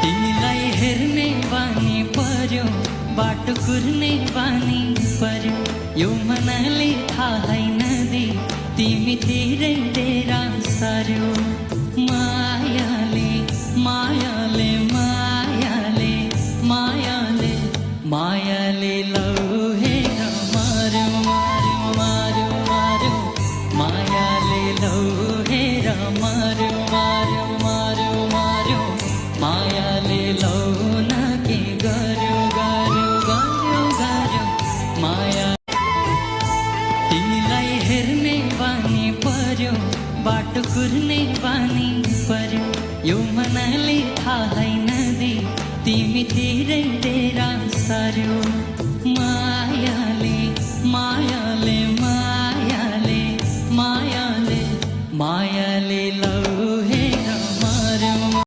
तिमीलाई हेर्ने बानी पर्यो, बाटो कुर्ने बानी पर्यो, यो मनले थाहै नदी तिमीतिरै डेरा सर्यो। मायाले मायाले मायाले मायाले मायाले लौहेर मार्यो मार्यो मार्यो मार्यो, मायाले लौहेर मार्यो मार्यो मार्यो मार्यो, मायाले लौन के गर्यो गर्यो गर्यो गर्यो माया। तिमीलाई हेर्ने बानी पर्यो, बाटो कुर्ने बानी पर्यो, यो मनले थाहै नदी तिमीतिरै डेरा सर्यो।